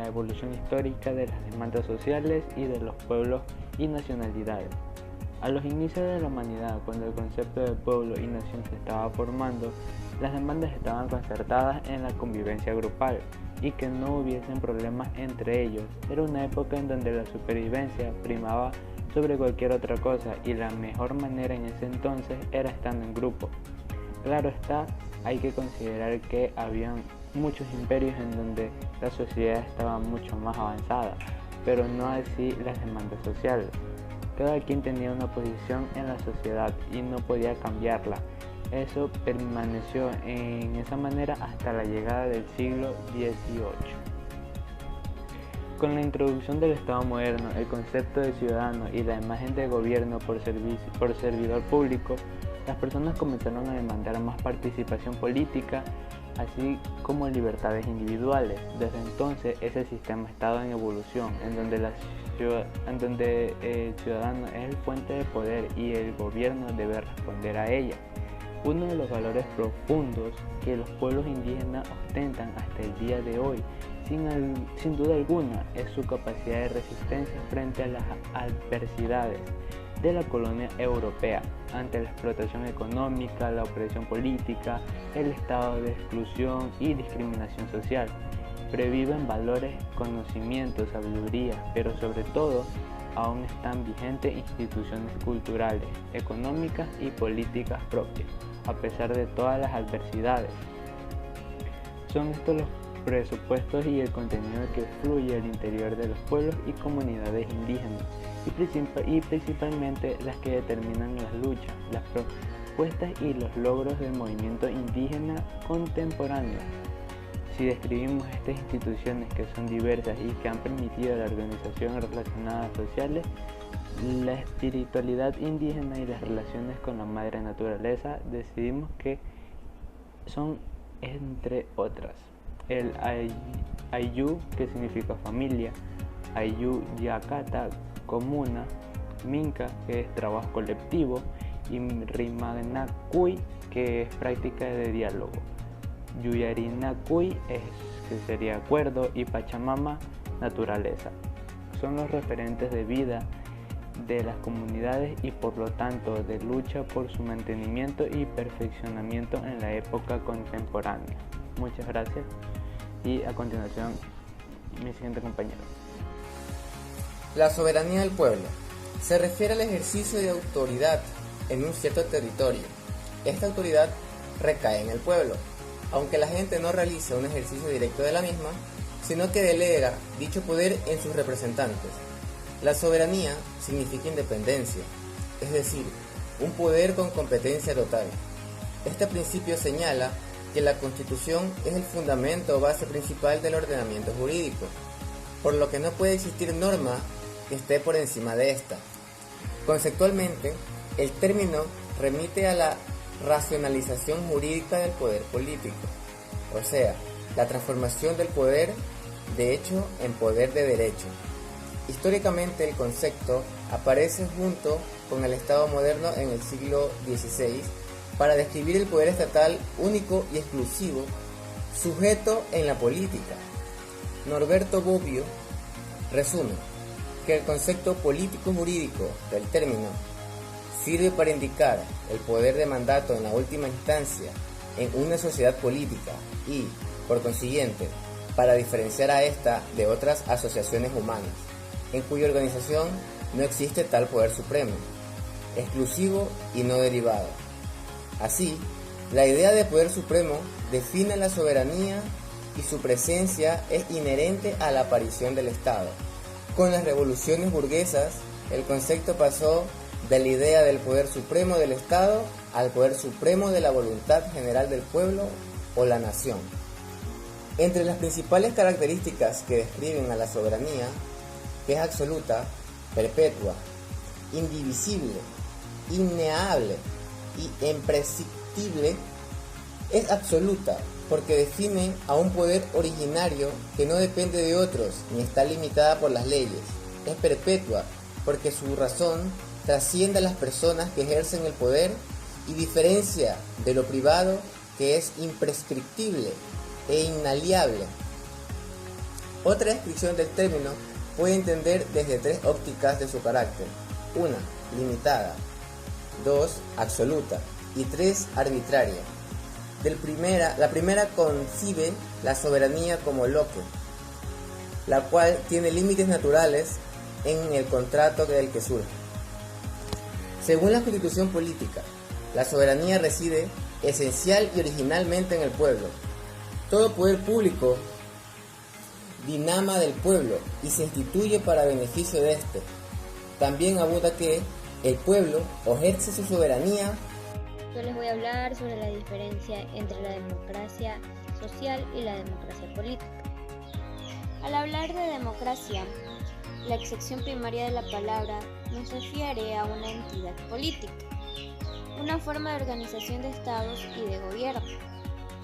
evolución histórica de las demandas sociales y de los pueblos y nacionalidades. A los inicios de la humanidad, cuando el concepto de pueblo y nación se estaba formando, las demandas estaban concertadas en la convivencia grupal y que no hubiesen problemas entre ellos. Era una época en donde la supervivencia primaba sobre cualquier otra cosa y la mejor manera en ese entonces era estando en grupo. Claro está, hay que considerar que habían muchos imperios en donde la sociedad estaba mucho más avanzada, pero no así las demandas sociales. Cada quien tenía una posición en la sociedad y no podía cambiarla. Eso permaneció en esa manera hasta la llegada del siglo XVIII. Con la introducción del Estado moderno, el concepto de ciudadano y la imagen de gobierno por servidor público, las personas comenzaron a demandar más participación política, así como libertades individuales. Desde entonces, ese sistema ha estado en evolución, en donde el ciudadano es el fuente de poder y el gobierno debe responder a ella. Uno de los valores profundos que los pueblos indígenas ostentan hasta el día de hoy, sin duda alguna, es su capacidad de resistencia frente a las adversidades de la colonia europea, ante la explotación económica, la opresión política, el estado de exclusión y discriminación social. Previven valores, conocimiento, sabiduría, pero sobre todo aún están vigentes instituciones culturales, económicas y políticas propias, a pesar de todas las adversidades. Son estos los presupuestos y el contenido que fluye al interior de los pueblos y comunidades indígenas, y principalmente las que determinan las luchas, las propuestas y los logros del movimiento indígena contemporáneo. Si describimos estas instituciones que son diversas y que han permitido la organización relacionadas sociales, la espiritualidad indígena y las relaciones con la madre naturaleza, decidimos que son, entre otras, el Ayllu, que significa familia, Ayllu Yakata, comuna, Minca, que es trabajo colectivo, y Rimanacuy, que es práctica de diálogo. Yuyarinacuy, que sería acuerdo, y Pachamama, naturaleza. Son los referentes de vida de las comunidades y por lo tanto de lucha por su mantenimiento y perfeccionamiento en la época contemporánea. Muchas gracias y a continuación mi siguiente compañero. La soberanía del pueblo se refiere al ejercicio de autoridad en un cierto territorio. Esta autoridad recae en el pueblo, aunque la gente no realiza un ejercicio directo de la misma, sino que delega dicho poder en sus representantes. La soberanía significa independencia, es decir, un poder con competencia total. Este principio señala que la Constitución es el fundamento o base principal del ordenamiento jurídico, por lo que no puede existir norma que esté por encima de esta. Conceptualmente, el término remite a la racionalización jurídica del poder político, o sea, la transformación del poder de hecho en poder de derecho. Históricamente el concepto aparece junto con el Estado moderno en el siglo XVI para describir el poder estatal único y exclusivo sujeto en la política. Norberto Bobbio resume que el concepto político-jurídico del término sirve para indicar el poder de mandato en la última instancia en una sociedad política y, por consiguiente, para diferenciar a esta de otras asociaciones humanas, en cuya organización no existe tal poder supremo, exclusivo y no derivado. Así, la idea de poder supremo define la soberanía y su presencia es inherente a la aparición del Estado. Con las revoluciones burguesas, el concepto pasó de la idea del poder supremo del Estado al poder supremo de la voluntad general del pueblo o la nación. Entre las principales características que describen a la soberanía, que es absoluta, perpetua, indivisible, inneable y imprescriptible, es absoluta porque define a un poder originario que no depende de otros ni está limitada por las leyes. Es perpetua porque su razón trasciende a las personas que ejercen el poder y diferencia de lo privado, que es imprescriptible e inaliable. Otra descripción del término puede entender desde 3 ópticas de su carácter: 1, limitada; 2, absoluta; y 3, arbitraria. La primera concibe la soberanía como loque, la cual tiene límites naturales en el contrato del que surge. Según la Constitución política, la soberanía reside esencial y originalmente en el pueblo. Todo poder público dinama del pueblo y se instituye para beneficio de éste. También abunda que el pueblo ejerce su soberanía. Yo les voy a hablar sobre la diferencia entre la democracia social y la democracia política. Al hablar de democracia, la excepción primaria de la palabra nos refiere a una entidad política, una forma de organización de estados y de gobierno.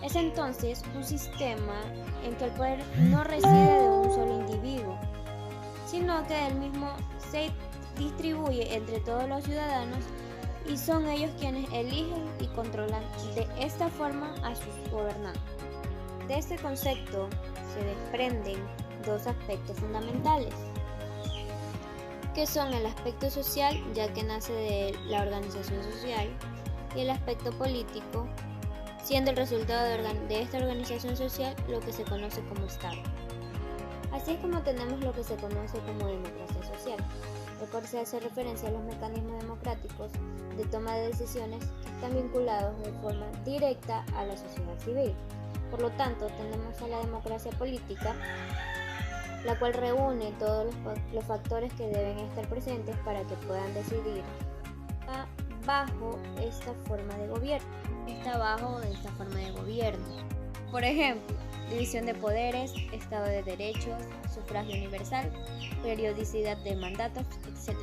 Es entonces un sistema en que el poder no reside de un solo individuo, sino que el mismo se distribuye entre todos los ciudadanos y son ellos quienes eligen y controlan de esta forma a sus gobernantes. De este concepto se desprenden 2 aspectos fundamentales, que son el aspecto social, ya que nace de la organización social, y el aspecto político, siendo el resultado de esta organización social lo que se conoce como Estado. Así es como tenemos lo que se conoce como democracia social, lo cual se hace referencia a los mecanismos democráticos de toma de decisiones que están vinculados de forma directa a la sociedad civil. Por lo tanto, tenemos a la democracia política, la cual reúne todos los factores que deben estar presentes para que puedan decidir bajo esta forma de gobierno. Está bajo esta forma de gobierno. Por ejemplo, división de poderes, Estado de Derechos, sufragio universal, periodicidad de mandatos, etc.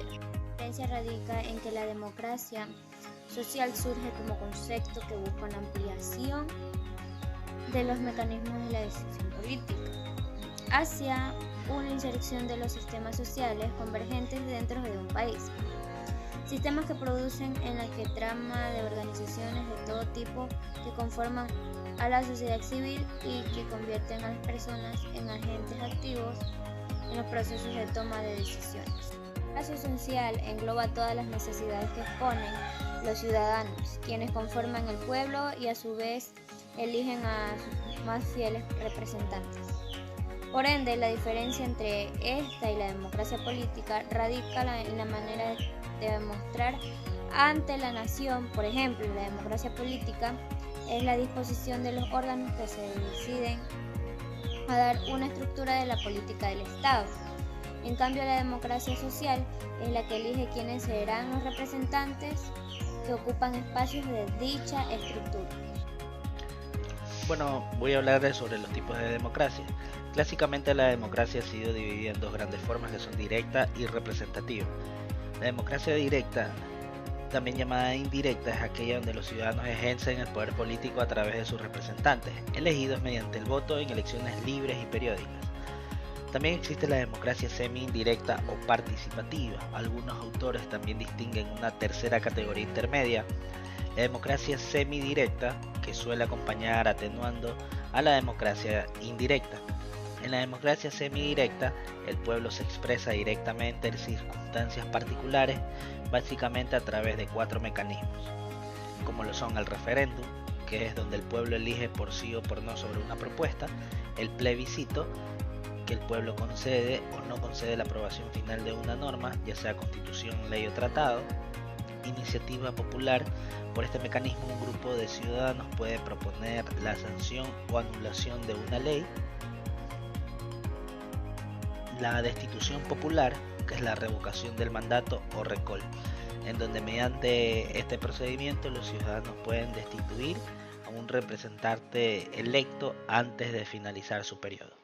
La diferencia radica en que la democracia social surge como concepto que busca una ampliación de los mecanismos de la decisión política hacia una inserción de los sistemas sociales convergentes dentro de un país. Sistemas que producen en la que trama de organizaciones de todo tipo que conforman a la sociedad civil y que convierten a las personas en agentes activos en los procesos de toma de decisiones. La esencial engloba todas las necesidades que exponen los ciudadanos, quienes conforman el pueblo y a su vez eligen a sus más fieles representantes. Por ende, la diferencia entre esta y la democracia política radica en la manera de demostrar ante la nación. Por ejemplo, la democracia política es la disposición de los órganos que se deciden a dar una estructura de la política del Estado. En cambio, la democracia social es la que elige quiénes serán los representantes que ocupan espacios de dicha estructura. Bueno, voy a hablar sobre los tipos de democracia. Clásicamente la democracia ha sido dividida en 2 grandes formas, que son directa y representativa. La democracia directa, también llamada indirecta, es aquella donde los ciudadanos ejercen el poder político a través de sus representantes, elegidos mediante el voto en elecciones libres y periódicas. También existe la democracia semi-indirecta o participativa. Algunos autores también distinguen una tercera categoría intermedia, la democracia semidirecta, que suele acompañar atenuando a la democracia indirecta. En la democracia semidirecta, el pueblo se expresa directamente en circunstancias particulares, básicamente a través de 4 mecanismos, como lo son el referéndum, que es donde el pueblo elige por sí o por no sobre una propuesta; el plebiscito, que el pueblo concede o no concede la aprobación final de una norma, ya sea constitución, ley o tratado; iniciativa popular. Por este mecanismo, un grupo de ciudadanos puede proponer la sanción o anulación de una ley; la destitución popular, que es la revocación del mandato o recall, en donde mediante este procedimiento los ciudadanos pueden destituir a un representante electo antes de finalizar su periodo.